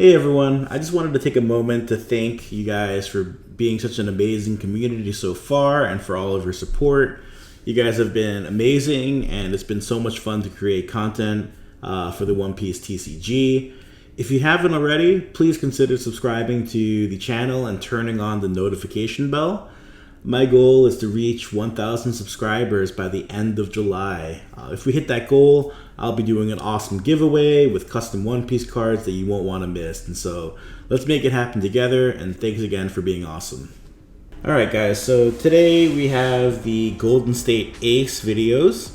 Hey everyone, I just wanted to take a moment to thank you guys for being such an amazing community so far and for all of your support. You guys have been amazing and it's been so much fun to create content for the One Piece TCG. If you haven't already, please consider subscribing to the channel and turning on the notification bell. My goal is to reach 1,000 subscribers by the end of July. If we hit that goal, I'll be doing an awesome giveaway with custom One Piece cards that you won't want to miss. And so let's make it happen together, and thanks again for being awesome. Alright guys, so today we have the Golden State Ace videos.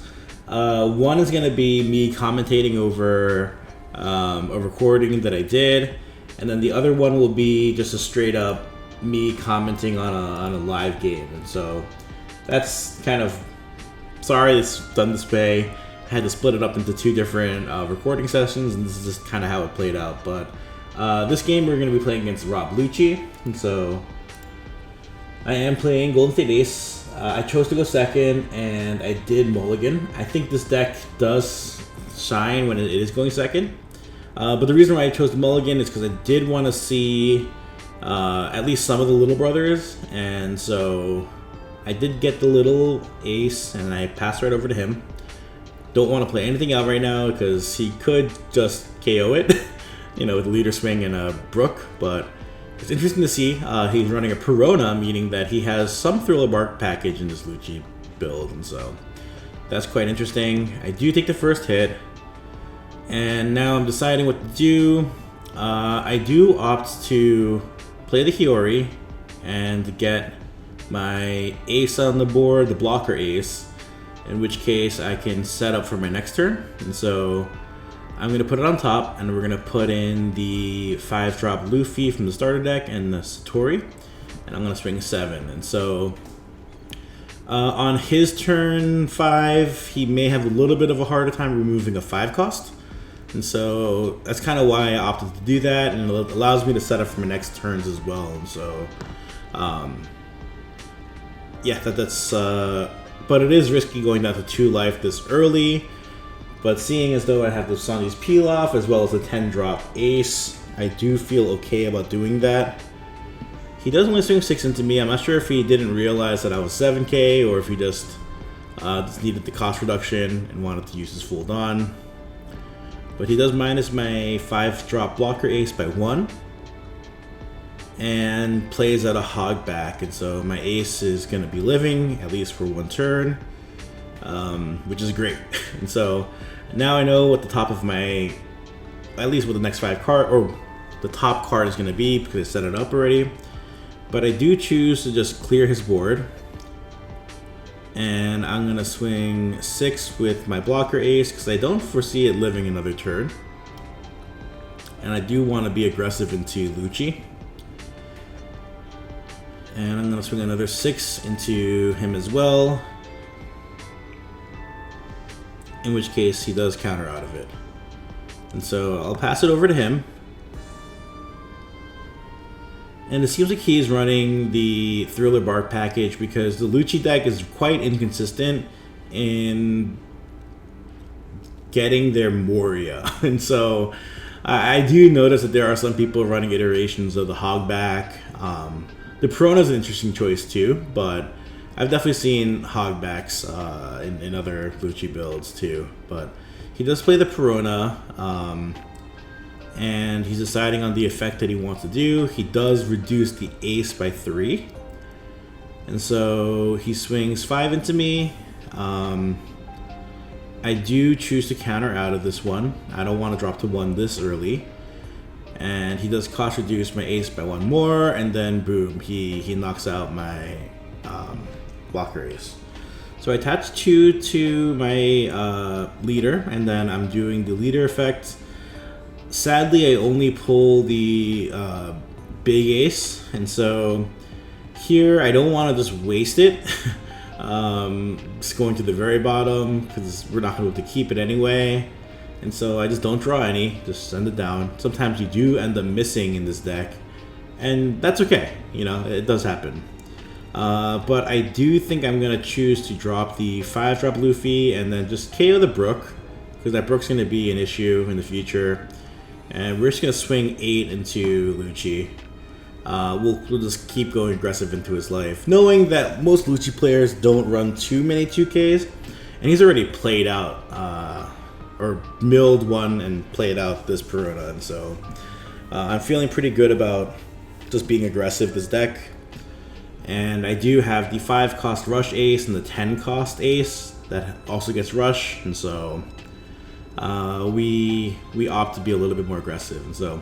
One is going to be me commentating over a recording that I did, and then the other one will be just a straight up me commenting on a live game. And so that's kind of, sorry it's done this way. I had to split it up into two different recording sessions, and this is just kind of how it played out. But this game we're going to be playing against Rob Lucci, and so I am playing Golden State Ace. I chose to go second, and I did mulligan. I think this deck does shine when it is going second, but the reason why I chose the mulligan is because I did want to see at least some of the little brothers, and so I did get the little ace and I passed right over to him. Don't want to play anything out right now because he could just KO it with a leader swing and a brook, but it's interesting to see. He's running a Perona, meaning that he has some Thriller Bark package in this Lucci build, and so that's quite interesting. I do take the first hit, and now I'm deciding what to do. I do opt to play the Hiyori and get my ace on the board, the blocker ace, in which case I can set up for my next turn. And so I'm going to put it on top, and we're going to put in the 5-drop Luffy from the starter deck and the Satori, and I'm going to swing 7. And so on his turn 5, he may have a little bit of a harder time removing a 5 cost. And so that's kind of why I opted to do that, and it allows me to set up for my next turns as well. And so, yeah, that's. But it is risky going down to 2 life this early. But seeing as though I have the Sanji's peel off as well as the 10-drop ace, I do feel okay about doing that. He does only swing 6 into me. I'm not sure if he didn't realize that I was 7k or if he just needed the cost reduction and wanted to use his full Dawn. But he does minus my 5-drop blocker ace by 1 and plays at a hog back, and so my ace is going to be living at least for 1 turn, which is great. And so now I know what the top of my, at least what the next 5 card or the top card is going to be because I set it up already. But I do choose to just clear his board, and I'm going to swing 6 with my blocker ace because I don't foresee it living another turn. And I do want to be aggressive into Lucci. And I'm going to swing another 6 into him as well, in which case he does counter out of it. And so I'll pass it over to him. And it seems like he's running the Thriller Bark package because the Lucci deck is quite inconsistent in getting their Moria. And so I do notice that there are some people running iterations of the Hogback. The Perona is an interesting choice too, but I've definitely seen Hogbacks in other Lucci builds too. But he does play the Perona. And he's deciding on the effect that he wants to do. He does reduce the ace by 3. And so he swings 5 into me. I do choose to counter out of this one. I don't want to drop to 1 this early. And he does cost reduce my ace by 1 more, and then boom, he knocks out my blocker ace. So I attach 2 to my leader, and then I'm doing the leader effect. Sadly, I only pull the big ace, and so here I don't want to just waste it. Just going to the very bottom because we're not going to be able to keep it anyway, and so I just don't draw any, just send it down. Sometimes you do end up missing in this deck, and that's okay, it does happen. But I do think I'm going to choose to drop the 5-drop Luffy and then just KO the Brook, because that Brook's going to be an issue in the future. And we're just going to swing 8 into Lucci. We'll just keep going aggressive into his life, knowing that most Lucci players don't run too many 2Ks, and he's already played out, or milled one and played out this Perona, and so I'm feeling pretty good about just being aggressive this deck. And I do have the 5 cost Rush Ace and the 10 cost Ace that also gets Rush, and so we opt to be a little bit more aggressive, and so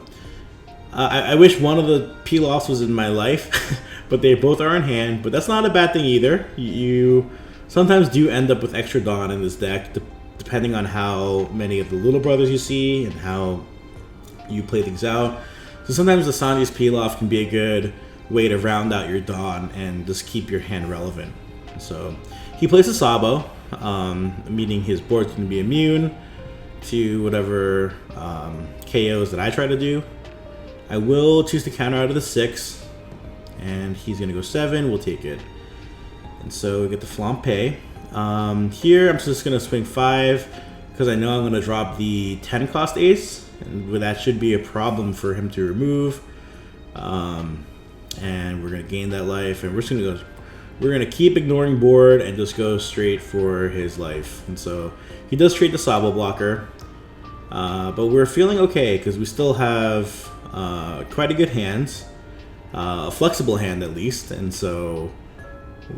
I wish one of the peel-offs was in my life, but they both are in hand. But that's not a bad thing either. You sometimes do end up with extra Dawn in this deck, depending on how many of the little brothers you see and how you play things out. So sometimes the Sanji's peel-off can be a good way to round out your Dawn and just keep your hand relevant. So he plays a Sabo, meaning his board's going to be immune to whatever KOs that I try to do. I will choose to counter out of the 6, and he's going to go 7. We'll take it. And so we get the Flampe. Here I'm just going to swing 5 because I know I'm going to drop the 10 cost Ace, and that should be a problem for him to remove. And we're going to gain that life, and we're going to keep ignoring board and just go straight for his life. And so he does trade the Sabo blocker, but we're feeling okay because we still have quite a good hand, a flexible hand at least, and so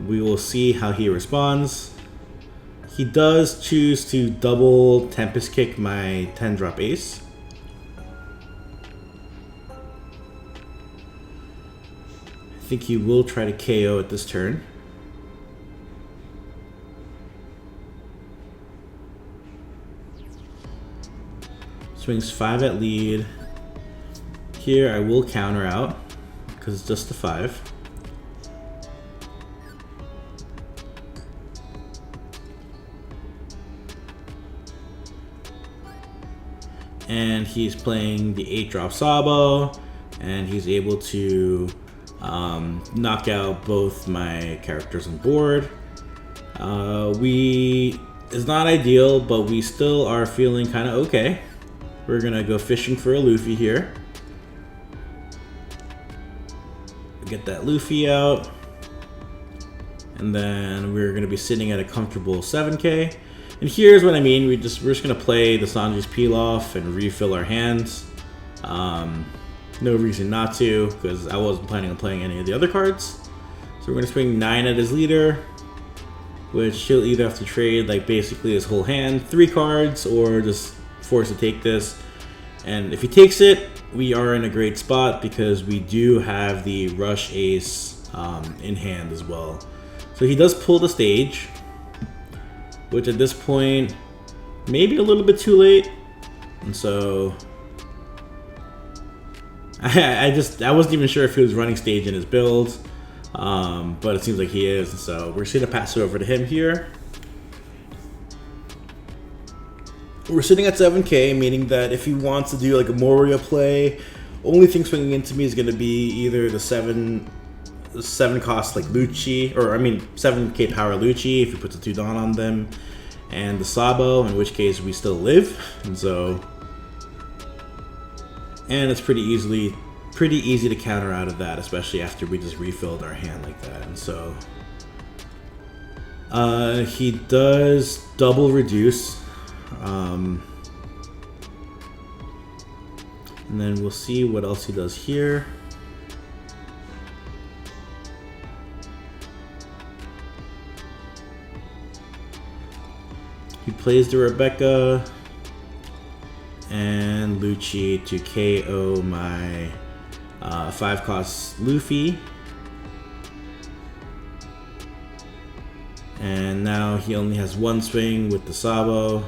we will see how he responds. He does choose to double Tempest Kick my 10 drop Ace. I think he will try to KO at this turn. Swings 5 at lead. Here I will counter out because it's just a 5. And he's playing the 8-drop Sabo, and he's able to knock out both my characters on board. It's not ideal, but we still are feeling kind of okay. We're gonna go fishing for a Luffy here. Get that Luffy out, and then we're gonna be sitting at a comfortable 7K. And here's what I mean: we're just gonna play the Sanji's peel off and refill our hands. No reason not to, because I wasn't planning on playing any of the other cards. So we're gonna swing 9 at his leader, which he'll either have to trade like basically his whole hand, 3 cards, or just forced to take this. And if he takes it, we are in a great spot because we do have the Rush Ace in hand as well. So he does pull the stage, which at this point maybe a little bit too late. And so I wasn't even sure if he was running stage in his build, but it seems like he is. And so we're just gonna pass it over to him here. We're sitting at 7K, meaning that if he wants to do like a Moria play, only thing swinging into me is going to be either the 7 cost like Lucci, or I mean 7K power Lucci if he puts a 2 Dawn on them, and the Sabo, in which case we still live. And so, and it's pretty easy to counter out of that, especially after we just refilled our hand like that. And so he does double reduce. And then we'll see what else he does here. He plays the Rebecca and Lucci to KO my 5 cost Luffy. And now he only has 1 swing with the Sabo.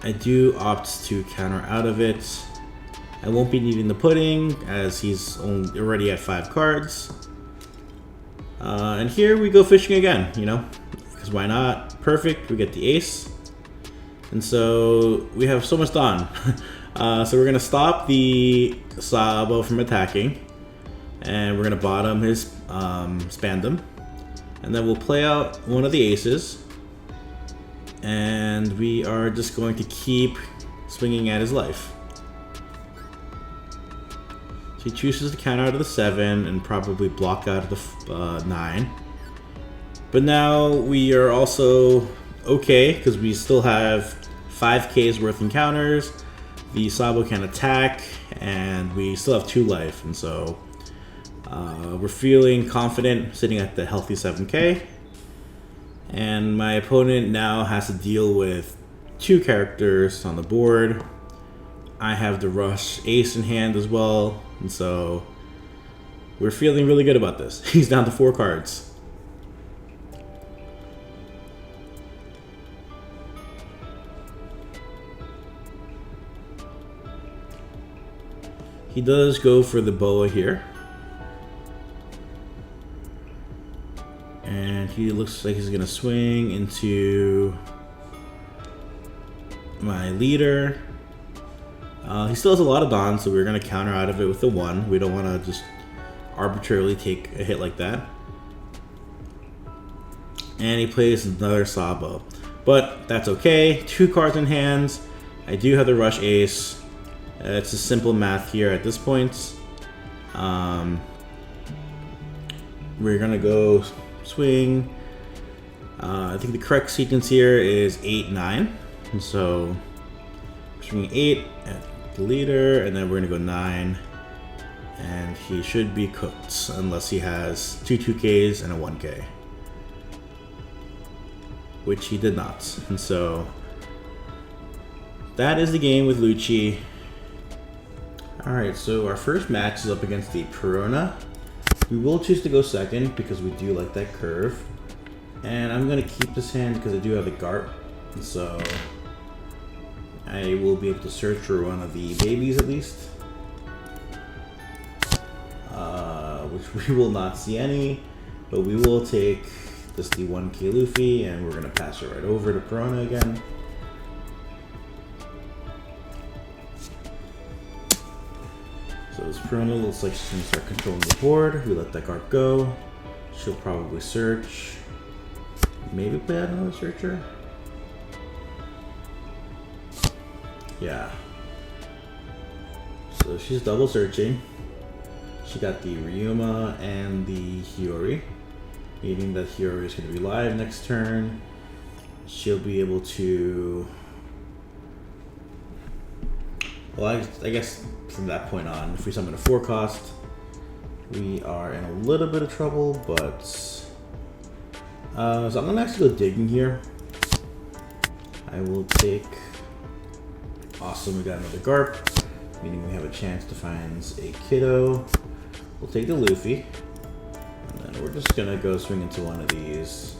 I do opt to counter out of it. I won't be needing the pudding as he's already at 5 cards. And here we go fishing again, you know, because why not? Perfect, we get the ace. And so we have so much done. So we're gonna stop the Sabo from attacking, and we're gonna bottom his Spandam. And then we'll play out one of the aces. And we are just going to keep swinging at his life. So he chooses to count out of the 7 and probably block out of the 9. But now we are also okay because we still have 5K's worth encounters. The Sabo can attack, and we still have 2 life, and so we're feeling confident sitting at the healthy 7K. And my opponent now has to deal with 2 characters on the board. I have the Rush Ace in hand as well, and so we're feeling really good about this. He's down to 4 cards. He does go for the boa here. And he looks like he's gonna swing into my leader. He still has a lot of Dons, so we're gonna counter out of it with the 1. We don't wanna just arbitrarily take a hit like that. And he plays another Sabo. But that's okay. 2 cards in hands. I do have the Rush Ace. It's a simple math here at this point. We're gonna go swing. I think the correct sequence here is 8-9, and so we're swinging 8 at the leader, and then we're gonna go 9, and he should be cooked unless he has 2 2Ks and a 1K, which he did not, and so that is the game with Lucci. Alright, so our first match is up against the Perona. We will choose to go second because we do like that curve. And I'm going to keep this hand because I do have the Garp. And so I will be able to search for one of the babies at least. Which we will not see any. But we will take just the 1K Luffy and we're going to pass it right over to Perona again. So this Perona looks like she's going to start controlling the board. We let that Garp go. She'll probably search. Maybe play out another searcher. Yeah. So she's double searching. She got the Ryuma and the Hiyori, meaning that Hiyori is going to be live next turn. She'll be able to... Well, I guess from that point on, if we summon a 4 cost, we are in a little bit of trouble, but... so I'm going to actually go digging here. I will take... Awesome, we got another Garp, meaning we have a chance to find a Kiddo. We'll take the Luffy, and then we're just going to go swing into one of these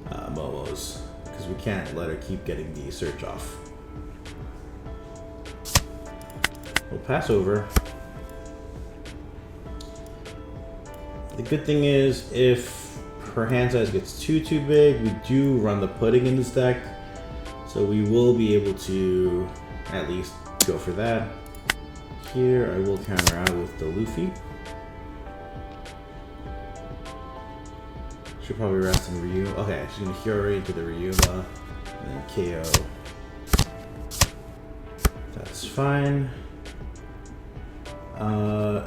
Momos, because we can't let her keep getting the search off. We'll pass over. The good thing is, if her hand size gets too big, we do run the pudding in this deck, so we will be able to at least go for that. Here, I will counter out with the Luffy. She'll probably rest in Ryu. Okay, she's gonna Hiyori into the Ryuma, and then KO. That's fine.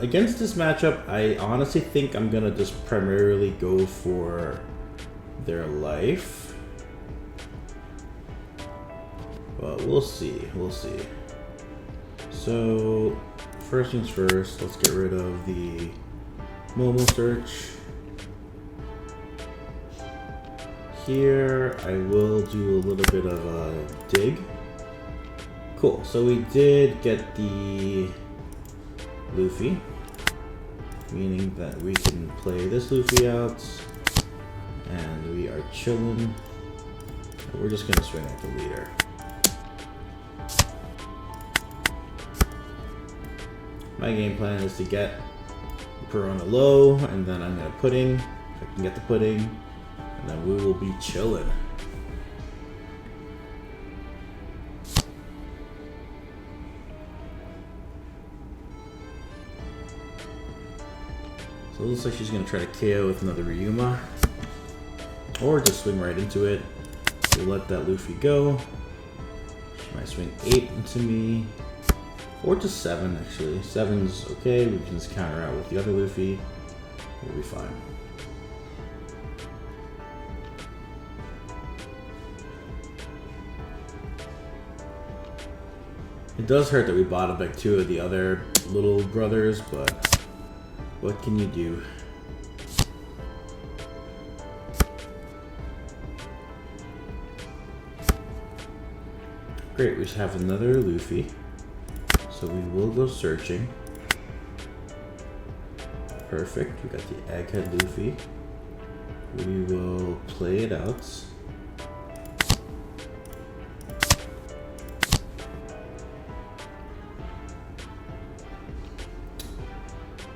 Against this matchup, I honestly think I'm gonna just primarily go for their life. But we'll see, we'll see. So, first things first, let's get rid of the Momo search. Here, I will do a little bit of a dig. Cool, so we did get the Luffy, meaning that we can play this Luffy out, and we are chilling. We're just gonna swing at the leader. My game plan is to get Perona low, and then I'm gonna pudding, if I can get the pudding, and then we will be chilling. So it looks like she's going to try to KO with another Ryuma. Or just swing right into it. We'll let that Luffy go. She might swing 8 into me. 4 to 7 actually. 7's okay. We can just counter out with the other Luffy. We'll be fine. It does hurt that we bottom back 2 of the other little brothers, but what can you do? Great, we just have another Luffy. So we will go searching. Perfect, we got the Egghead Luffy. We will play it out.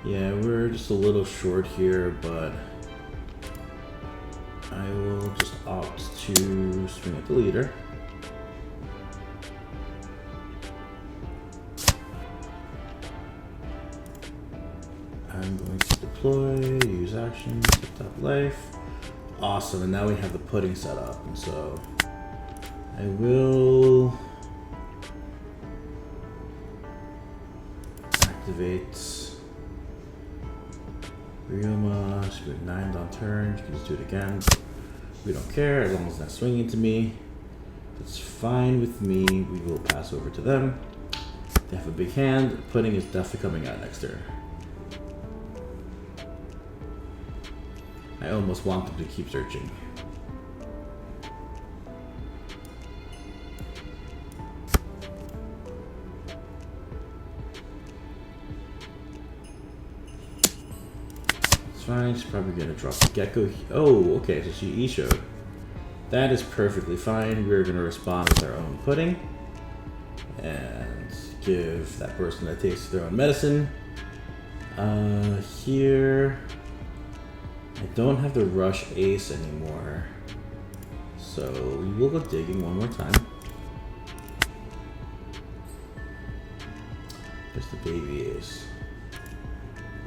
Yeah, we're just a little short here, but I will just opt to swing at the leader. I'm going to deploy, use action, set top life. Awesome, and now we have the pudding set up, and so I will activate Ryoma. She got 9 on turn. She can just do it again. We don't care as long as it's not swinging to me. It's fine with me. We will pass over to them. They have a big hand. Pudding is definitely coming out next turn. I almost want them to keep searching. It's fine, she's probably gonna drop the gecko. Oh, okay, so she E-showed. That is perfectly fine. We're gonna respond with our own pudding. And give that person a taste of their own medicine. Here... I don't have the rush ace anymore, so we will go digging one more time. Just the baby ace.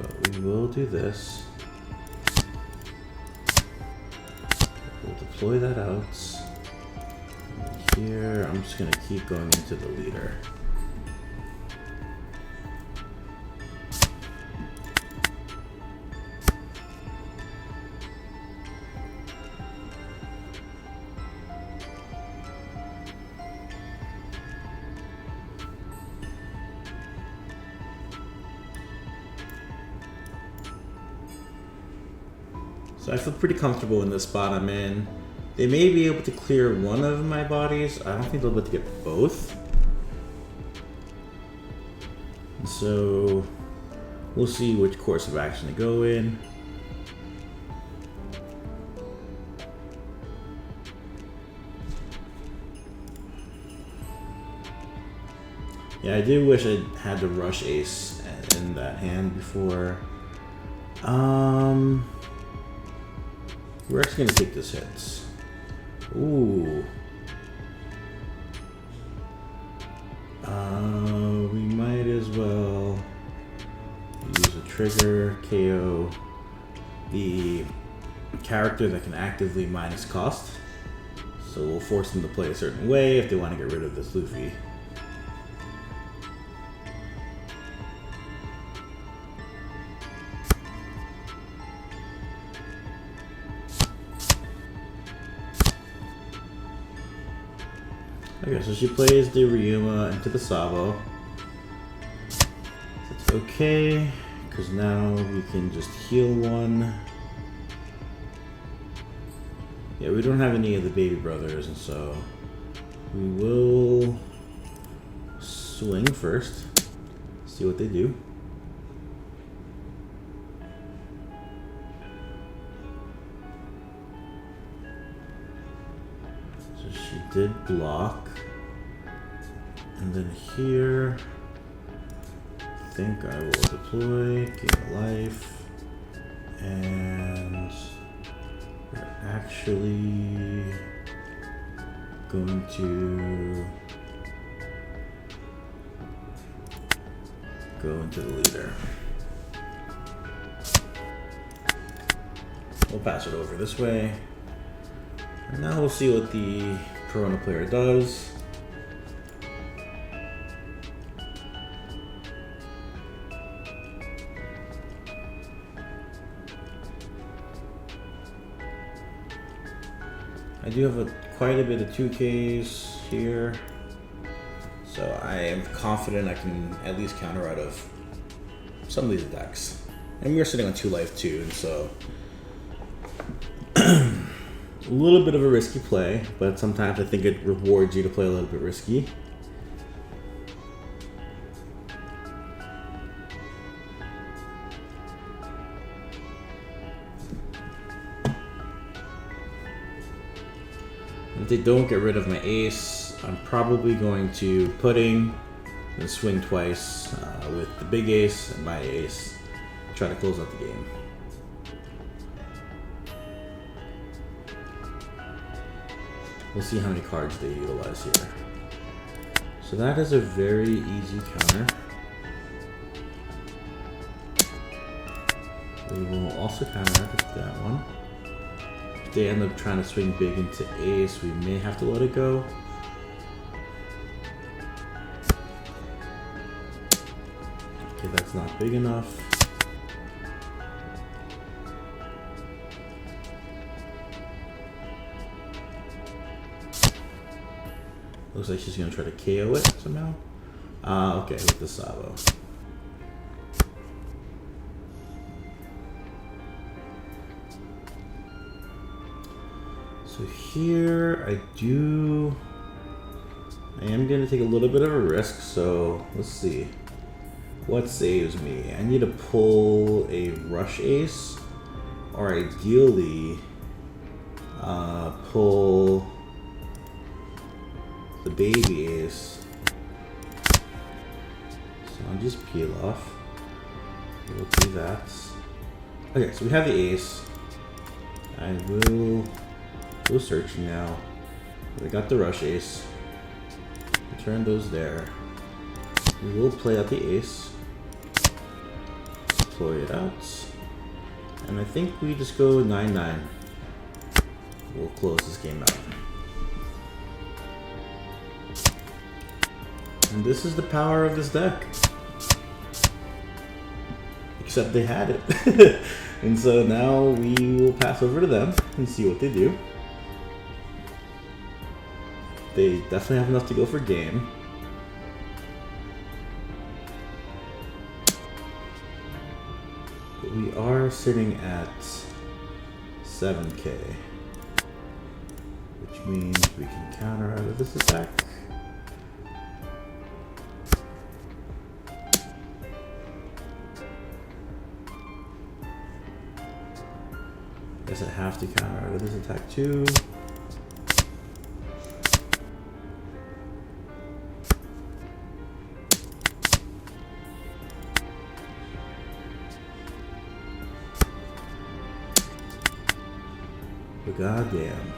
But we will do this. We'll deploy that out. And here, I'm just going to keep going into the leader. So I feel pretty comfortable in the spot I'm in. They may be able to clear one of my bodies. I don't think they'll be able to get both. And so we'll see which course of action to go in. Yeah, I do wish I had the rush ace in that hand before. We're actually gonna take this hit. Ooh. We might as well use a trigger, KO the character that can actively minus cost. So we'll force them to play a certain way if they want to get rid of this Luffy. Okay, so she plays the Ryuma into the Sabo. That's okay, because now we can just heal one. Yeah, we don't have any of the baby brothers, and so we will swing first, see what they do. So she did block. And then here, I think I will deploy, gain life, and we're actually going to go into the leader. We'll pass it over this way. And now we'll see what the Perona player does. I do have quite a bit of 2Ks here, so I am confident I can at least counter out of some of these attacks. And we are sitting on 2 life too, and so a little bit of a risky play, but sometimes I think it rewards you to play a little bit risky. If they don't get rid of my ace, I'm probably going to pudding and swing twice with the big ace and my ace. Try to close out the game. We'll see how many cards they utilize here. So that is a very easy counter. We will also counteract that one. If they end up trying to swing big into ace, we may have to let it go. Okay, that's not big enough. Looks like she's gonna try to KO it somehow. Okay, with the Sabo. So here I am gonna take a little bit of a risk, so let's see. What saves me? I need to pull a rush ace, or ideally pull the baby ace. So I'll just peel off. We'll do that. Okay, so we have the ace. I will go searching now. We got the rush ace. Return those there. We will play out the ace. Deploy it out. And I think we just go 9-9. We'll close this game out. And this is the power of this deck. Except they had it. And so now we will pass over to them and see what they do. They definitely have enough to go for game. But we are sitting at 7K. Which means we can counter out of this attack. Guess I have to counter out of this attack too. But goddamn.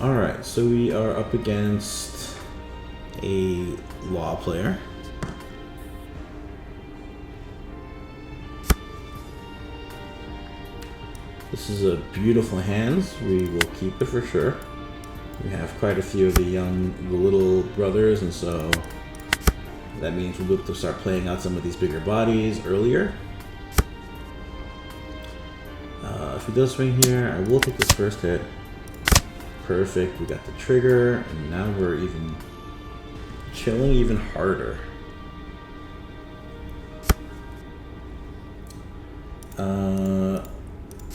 Alright, so we are up against a law player. This is a beautiful hand. We will keep it for sure. We have quite a few of the little brothers, and so that means we'll be able to start playing out some of these bigger bodies earlier. If he does swing here, I will take this first hit. Perfect, we got the trigger, and now we're even chilling even harder.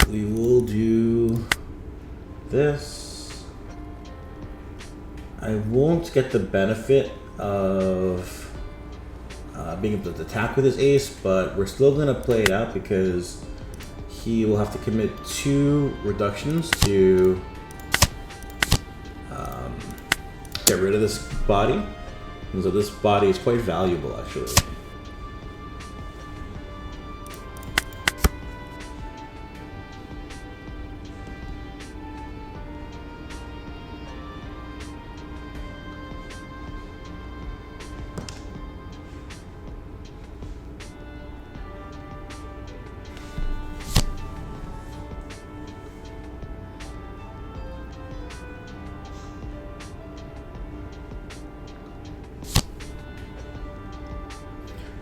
We will do this. I won't get the benefit of being able to attack with his ace, but we're still going to play it out because he will have to commit 2 reductions to get rid of this body. And so this body is quite valuable, actually.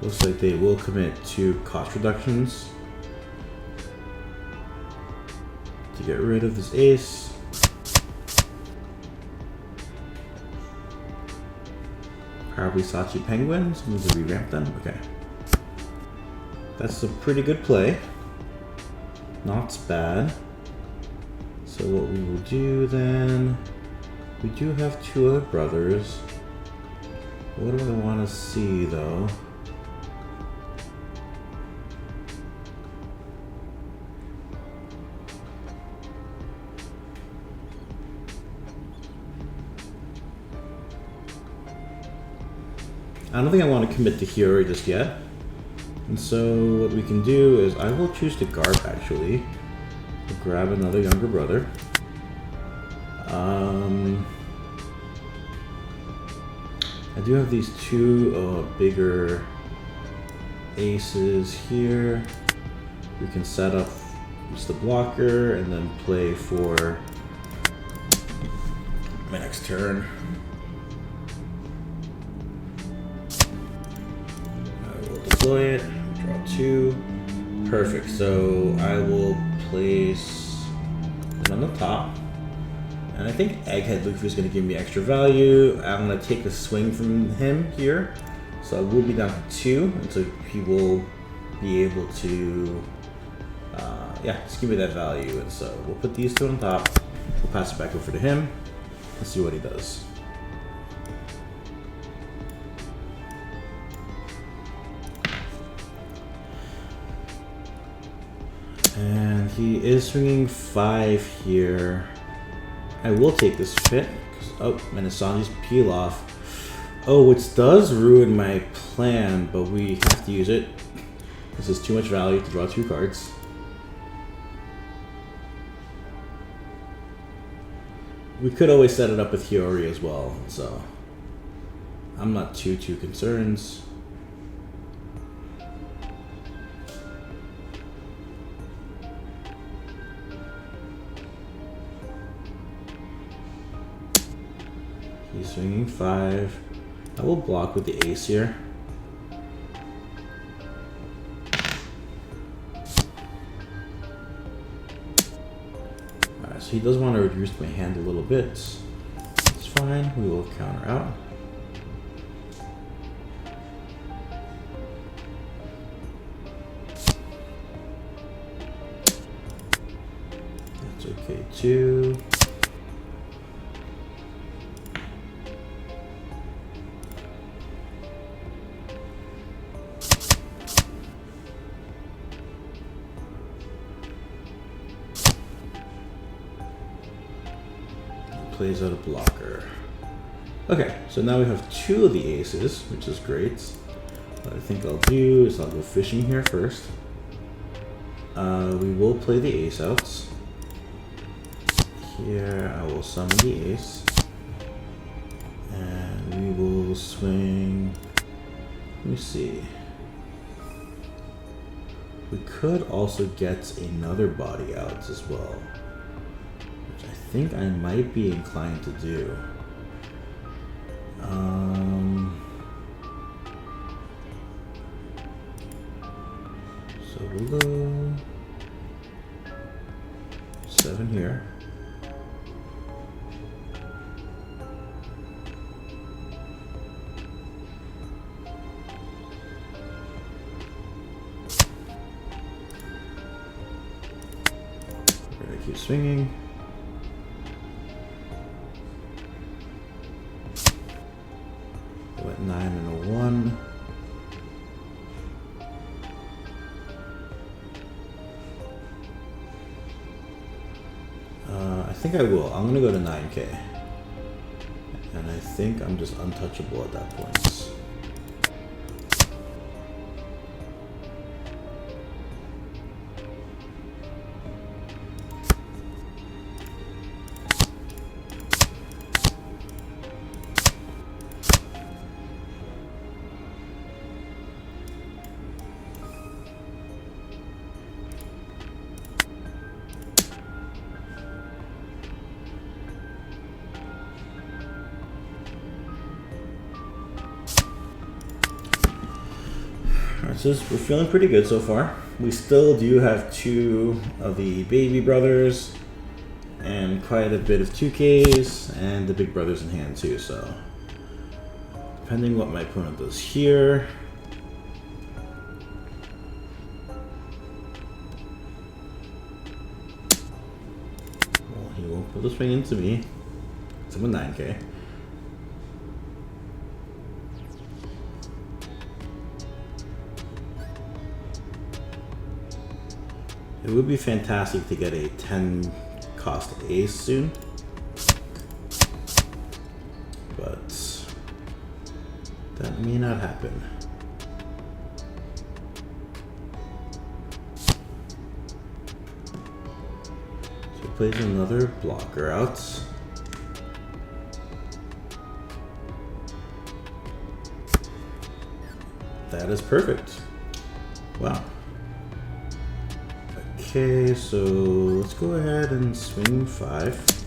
Looks like they will commit to cost reductions to get rid of this ace. Probably Sachi Penguins. Need to revamp them. Okay. That's a pretty good play. Not bad. So what we will do then, we do have two other brothers. What do I want to see though? I don't think I want to commit to Hiyori just yet. And so what we can do is I will choose to guard actually. We'll grab another younger brother. I do have these two bigger aces here. We can set up just the blocker and then play for my next turn. I will deploy it, draw two. Perfect, so I will place it on the top. And I think Egghead Luffy is going to give me extra value. I'm going to take a swing from him here. So I will be down to 2, and so he will be able to, just give me that value. And so we'll put these two on top. We'll pass it back over to him. Let's see what he does. And he is swinging 5 here. I will take this fit. Oh, Minasanji's peel off. Oh, which does ruin my plan, but we have to use it. This is too much value to draw 2 cards. We could always set it up with Hiyori as well, so I'm not too concerned. He's swinging 5. I will block with the ace here. Alright, so he does want to reduce my hand a little bit. It's fine, we will counter out. That's okay too. Plays out a blocker. Okay, so now we have 2 of the aces, which is great. What I think I'll do is I'll go fishing here first. We will play the ace outs. Here I will summon the ace. And we will swing. Let me see. We could also get another body out as well. I think I might be inclined to do. So we'll go 7 here. We're gonna keep swinging. Went 9 and a 1. I think I will. I'm gonna go to 9K. And I think I'm just untouchable at that point. Alright, so we're feeling pretty good so far. We still do have 2 of the baby brothers and quite a bit of 2Ks and the big brothers in hand too, so depending what my opponent does here. Well, he won't put the swing into me. It's a 9K. It would be fantastic to get a 10 cost ace soon, but that may not happen. So he plays another blocker out. That is perfect. Wow. Okay, so let's go ahead and swing 5.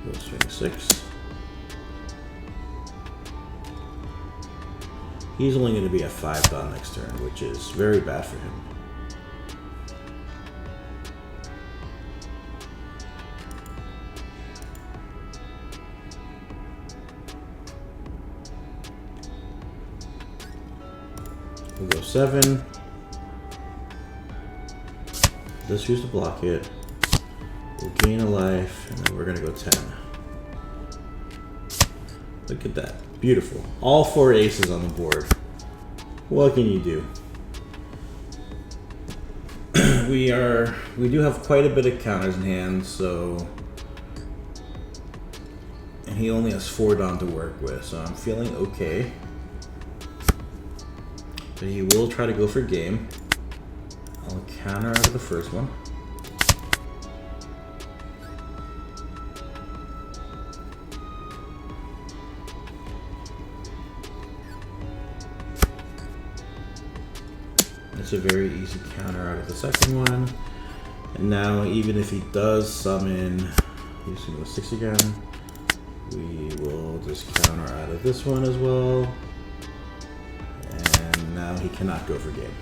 Go swing 6. He's only going to be a 5 dot next turn, which is very bad for him. We'll go 7. Let's use to block it. We'll gain a life, and then we're gonna go 10. Look at that. Beautiful. All 4 aces on the board. What can you do? We do have quite a bit of counters in hand, so, and he only has 4 down to work with, so I'm feeling okay. But he will try to go for game. I'll counter out of the first one. It's a very easy counter out of the second one. And now even if he does summon, he's gonna go 6 again. We will just counter out of this one as well. And now he cannot go for game.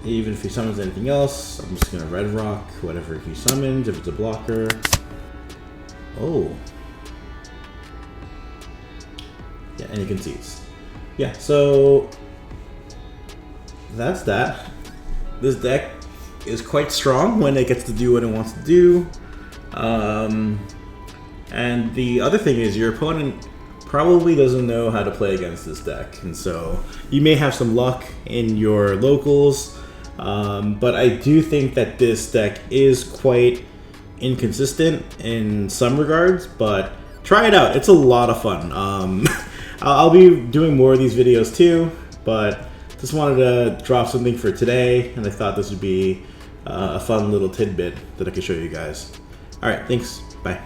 Even if he summons anything else, I'm just gonna red rock whatever he summons if it's a blocker. Oh. Yeah, and he concedes. Yeah, so that's that. This deck is quite strong when it gets to do what it wants to do. And the other thing is your opponent probably doesn't know how to play against this deck, and so you may have some luck in your locals, but I do think that this deck is quite inconsistent in some regards, but try it out. It's a lot of fun. I'll be doing more of these videos too, but just wanted to drop something for today, and I thought this would be a fun little tidbit that I could show you guys. All right, thanks. Bye.